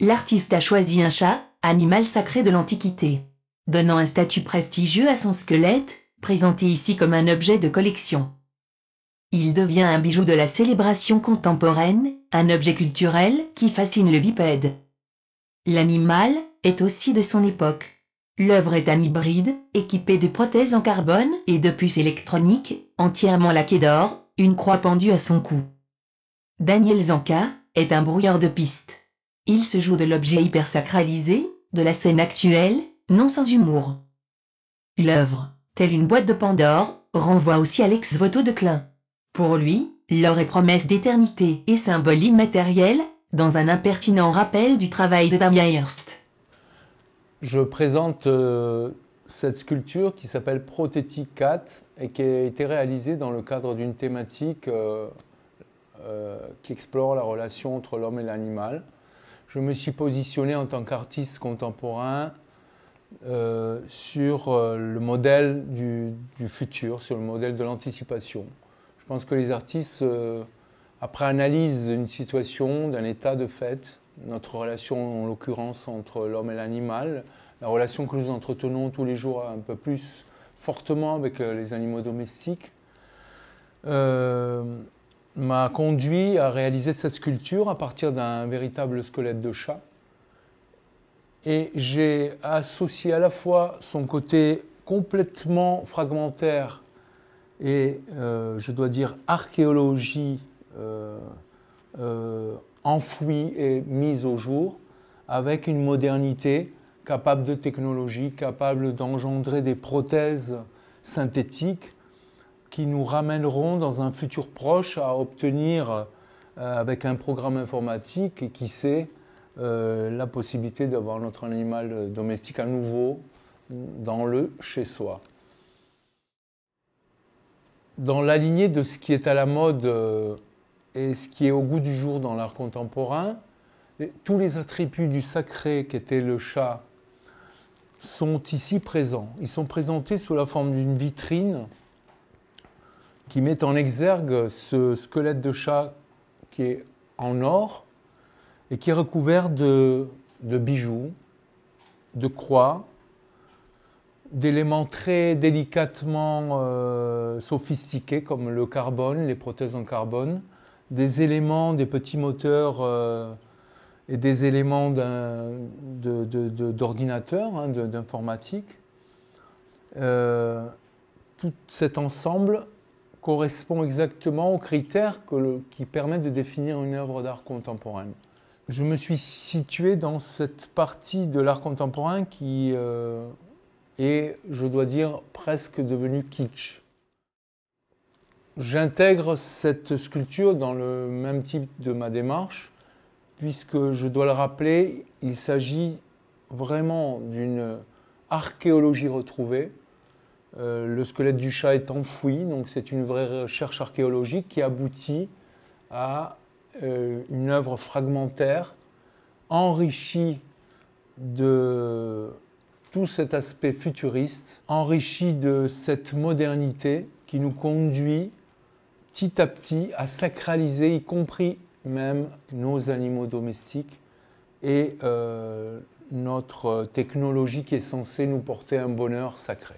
L'artiste a choisi un chat, animal sacré de l'Antiquité, donnant un statut prestigieux à son squelette, présenté ici comme un objet de collection. Il devient un bijou de la célébration contemporaine, un objet culturel qui fascine le bipède. L'animal est aussi de son époque. L'œuvre est un hybride, équipé de prothèses en carbone et de puces électroniques, entièrement laquées d'or, une croix pendue à son cou. Daniel Zanca est un brouilleur de pistes. Il se joue de l'objet hyper sacralisé, de la scène actuelle, non sans humour. L'œuvre, telle une boîte de Pandore, renvoie aussi à l'ex-voto de Klein. Pour lui, l'or est promesse d'éternité et symbole immatériel, dans un impertinent rappel du travail de Damien Hirst. Je présente cette sculpture qui s'appelle Prothétique 4 et qui a été réalisée dans le cadre d'une thématique qui explore la relation entre l'homme et l'animal. Je me suis positionné en tant qu'artiste contemporain sur le modèle du futur, sur le modèle de l'anticipation. Je pense que les artistes, après analyse d'une situation, d'un état de fait, notre relation en l'occurrence entre l'homme et l'animal, la relation que nous entretenons tous les jours un peu plus fortement avec les animaux domestiques, m'a conduit à réaliser cette sculpture à partir d'un véritable squelette de chat. Et j'ai associé à la fois son côté complètement fragmentaire et, je dois dire, archéologie enfouie et mise au jour, avec une modernité capable de technologie, capable d'engendrer des prothèses synthétiques qui nous ramèneront dans un futur proche à obtenir, avec un programme informatique, et qui sait, la possibilité d'avoir notre animal domestique à nouveau dans le chez-soi. Dans la lignée de ce qui est à la mode et ce qui est au goût du jour dans l'art contemporain, tous les attributs du sacré qu'était le chat sont ici présents. Ils sont présentés sous la forme d'une vitrine qui met en exergue ce squelette de chat qui est en or et qui est recouvert de bijoux, de croix, d'éléments très délicatement sophistiqués comme le carbone, les prothèses en carbone, des éléments, des petits moteurs et des éléments d'ordinateur, hein, d'informatique. Tout cet ensemble correspond exactement aux critères qui permettent de définir une œuvre d'art contemporaine. Je me suis situé dans cette partie de l'art contemporain qui est, je dois dire, presque devenue kitsch. J'intègre cette sculpture dans le même type de ma démarche, puisque, je dois le rappeler, il s'agit vraiment d'une archéologie retrouvée. Le squelette du chat est enfoui, donc c'est une vraie recherche archéologique qui aboutit à une œuvre fragmentaire, enrichie de tout cet aspect futuriste, enrichie de cette modernité qui nous conduit petit à petit à sacraliser, y compris même nos animaux domestiques et notre technologie qui est censée nous porter un bonheur sacré.